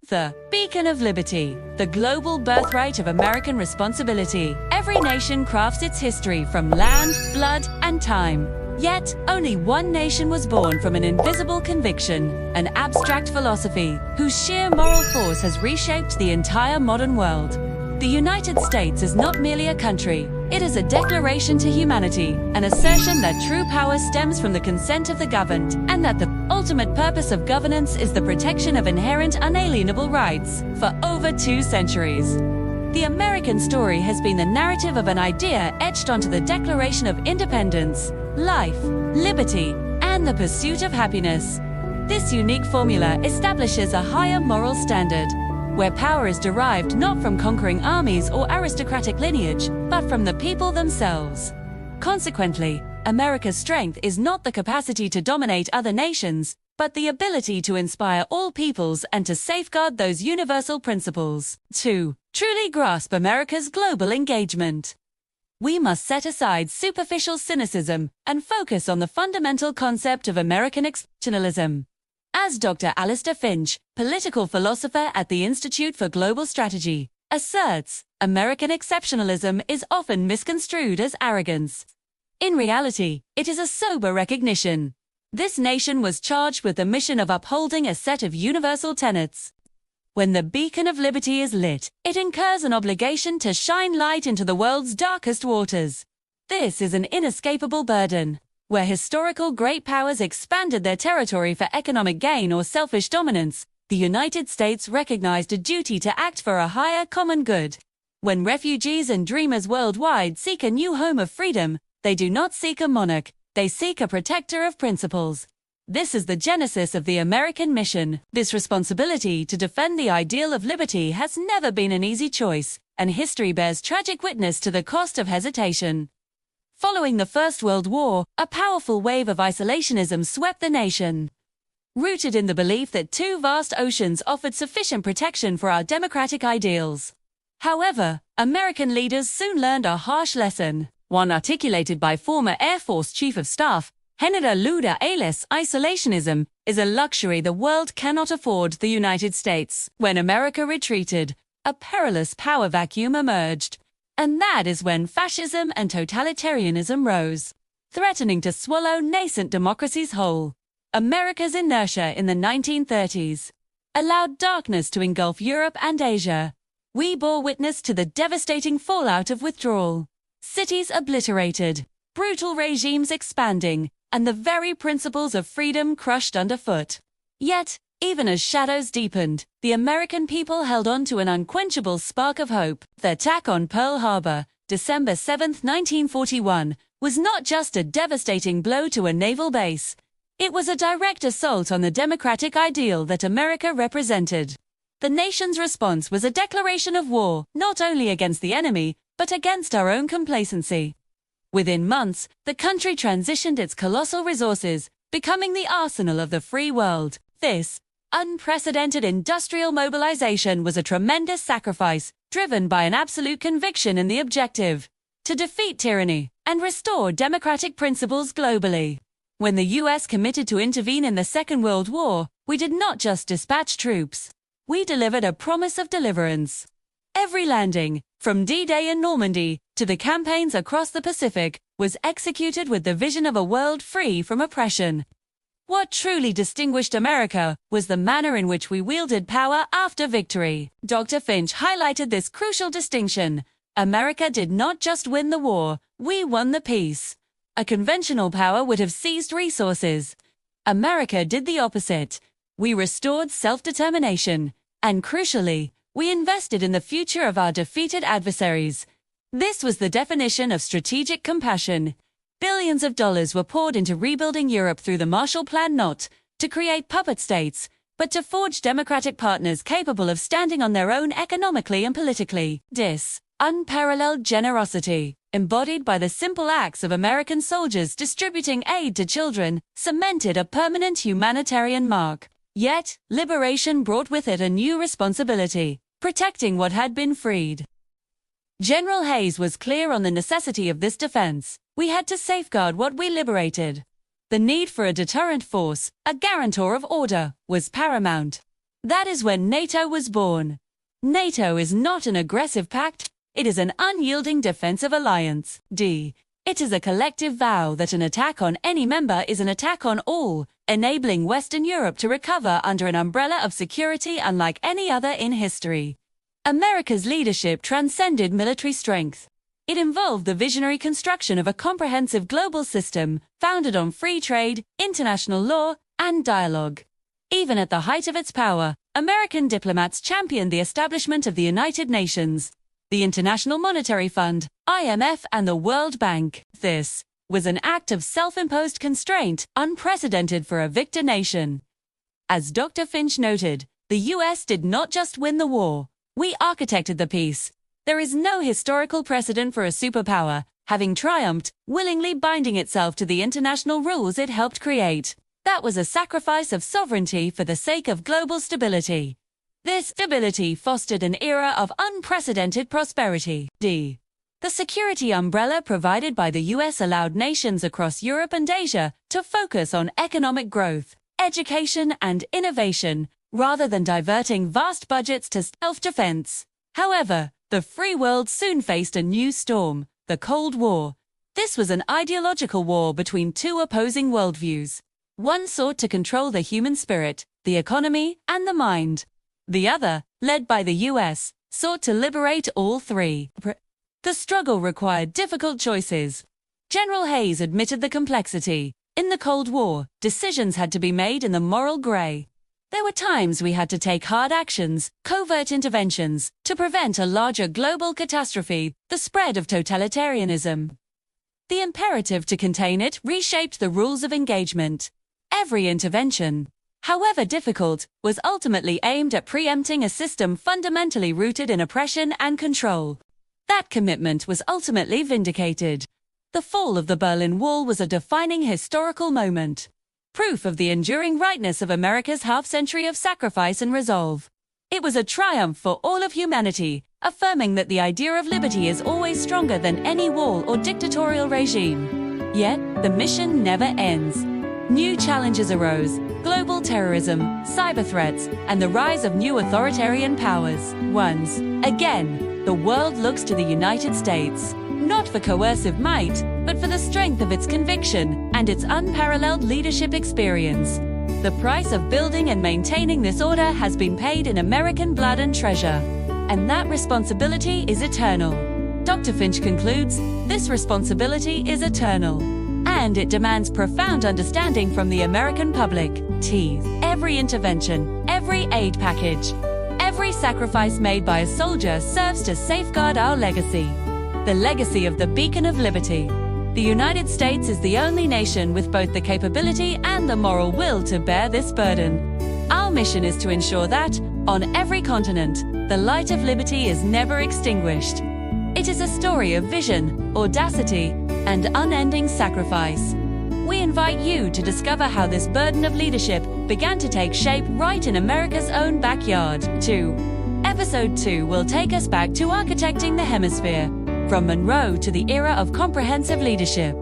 The beacon of liberty, the global birthright of American responsibility. Every nation crafts its history from land, blood, and time. Yet, only one nation was born from an invisible conviction, an abstract philosophy, whose sheer moral force has reshaped the entire modern world. The United States is not merely a country, it is a declaration to humanity, an assertion that true power stems from the consent of the governed, and that the ultimate purpose of governance is the protection of inherent unalienable rights. For over 2 centuries, the American story has been the narrative of an idea etched onto the Declaration of Independence: life, liberty, and the pursuit of happiness. This unique formula establishes a higher moral standard, where power is derived not from conquering armies or aristocratic lineage, but from the people themselves. Consequently, America's strength is not the capacity to dominate other nations, but the ability to inspire all peoples and to safeguard those universal principles. To truly grasp America's global engagement, we must set aside superficial cynicism and focus on the fundamental concept of American exceptionalism. As Dr. Alistair Finch, political philosopher at the Institute for Global Strategy, asserts, American exceptionalism is often misconstrued as arrogance. In reality, it is a sober recognition. This nation was charged with the mission of upholding a set of universal tenets. When the beacon of liberty is lit, it incurs an obligation to shine light into the world's darkest waters. This is an inescapable burden. Where historical great powers expanded their territory for economic gain or selfish dominance, the United States recognized a duty to act for a higher common good. When refugees and dreamers worldwide seek a new home of freedom, they do not seek a monarch, they seek a protector of principles. This is the genesis of the American mission. This responsibility to defend the ideal of liberty has never been an easy choice, and history bears tragic witness to the cost of hesitation. Following the First World War, a powerful wave of isolationism swept the nation. Rooted in the belief that 2 vast oceans offered sufficient protection for our democratic ideals. However, American leaders soon learned a harsh lesson, one articulated by former Air Force Chief of Staff Henry Luda Ailes. Isolationism is a luxury the world cannot afford the United States. When America retreated, a perilous power vacuum emerged. And that is when fascism and totalitarianism rose, threatening to swallow nascent democracies whole. America's inertia in the 1930s allowed darkness to engulf Europe and Asia. We bore witness to the devastating fallout of withdrawal. Cities obliterated, brutal regimes expanding, and the very principles of freedom crushed underfoot. Yet, even as shadows deepened, the American people held on to an unquenchable spark of hope. The attack on Pearl Harbor, December 7, 1941, was not just a devastating blow to a naval base. It was a direct assault on the democratic ideal that America represented. The nation's response was a declaration of war, not only against the enemy, but against our own complacency. Within months, the country transitioned its colossal resources, becoming the arsenal of the free world. This unprecedented industrial mobilization was a tremendous sacrifice, driven by an absolute conviction in the objective: to defeat tyranny and restore democratic principles globally. When the U.S. committed to intervene in the Second World War, we did not just dispatch troops. We delivered a promise of deliverance. Every landing, from D-Day in Normandy to the campaigns across the Pacific, was executed with the vision of a world free from oppression. What truly distinguished America was the manner in which we wielded power after victory. Dr. Finch highlighted this crucial distinction. America did not just win the war, we won the peace. A conventional power would have seized resources. America did the opposite. We restored self-determination, and crucially, we invested in the future of our defeated adversaries. This was the definition of strategic compassion. Billions of dollars were poured into rebuilding Europe through the Marshall Plan, not to create puppet states, but to forge democratic partners capable of standing on their own economically and politically. This unparalleled generosity, embodied by the simple acts of American soldiers distributing aid to children, cemented a permanent humanitarian mark. Yet, liberation brought with it a new responsibility: protecting what had been freed. General Hayes was clear on the necessity of this defense. We had to safeguard what we liberated. The need for a deterrent force, a guarantor of order, was paramount. That is when NATO was born. NATO is not an aggressive pact, it is an unyielding defensive alliance. D. It is a collective vow that an attack on any member is an attack on all, enabling Western Europe to recover under an umbrella of security unlike any other in history. America's leadership transcended military strength. It involved the visionary construction of a comprehensive global system founded on free trade, international law, and dialogue. Even at the height of its power, American diplomats championed the establishment of the United Nations, the International Monetary Fund, IMF, and the World Bank. This was an act of self-imposed constraint unprecedented for a victor nation. As Dr. Finch noted, the US did not just win the war, we architected the peace. There is no historical precedent for a superpower, having triumphed, willingly binding itself to the international rules it helped create. That was a sacrifice of sovereignty for the sake of global stability. This stability fostered an era of unprecedented prosperity. D. The security umbrella provided by the US allowed nations across Europe and Asia to focus on economic growth, education, and innovation, rather than diverting vast budgets to self-defense. However, the free world soon faced a new storm, the Cold War. This was an ideological war between two opposing worldviews. One sought to control the human spirit, the economy, and the mind. The other, led by the US, sought to liberate all three. The struggle required difficult choices. General Hayes admitted the complexity. In the Cold War, decisions had to be made in the moral gray. There were times we had to take hard actions, covert interventions, to prevent a larger global catastrophe, the spread of totalitarianism. The imperative to contain it reshaped the rules of engagement. Every intervention, however difficult, was ultimately aimed at preempting a system fundamentally rooted in oppression and control. That commitment was ultimately vindicated. The fall of the Berlin Wall was a defining historical moment, proof of the enduring rightness of America's half-century of sacrifice and resolve. It was a triumph for all of humanity, affirming that the idea of liberty is always stronger than any wall or dictatorial regime. Yet, the mission never ends. New challenges arose: global terrorism, cyber threats, and the rise of new authoritarian powers. Once again, the world looks to the United States, not for coercive might, but for the strength of its conviction and its unparalleled leadership experience. The price of building and maintaining this order has been paid in American blood and treasure, and that responsibility is eternal. Dr. Finch concludes, this responsibility is eternal, and it demands profound understanding from the American public. Every intervention, every aid package, every sacrifice made by a soldier serves to safeguard our legacy, the legacy of the beacon of liberty. The United States is the only nation with both the capability and the moral will to bear this burden. Our mission is to ensure that, on every continent, the light of liberty is never extinguished. It is a story of vision, audacity, and unending sacrifice. We invite you to discover how this burden of leadership began to take shape right in America's own backyard. Episode 2 will take us back to architecting the hemisphere, from Monroe to the era of comprehensive leadership.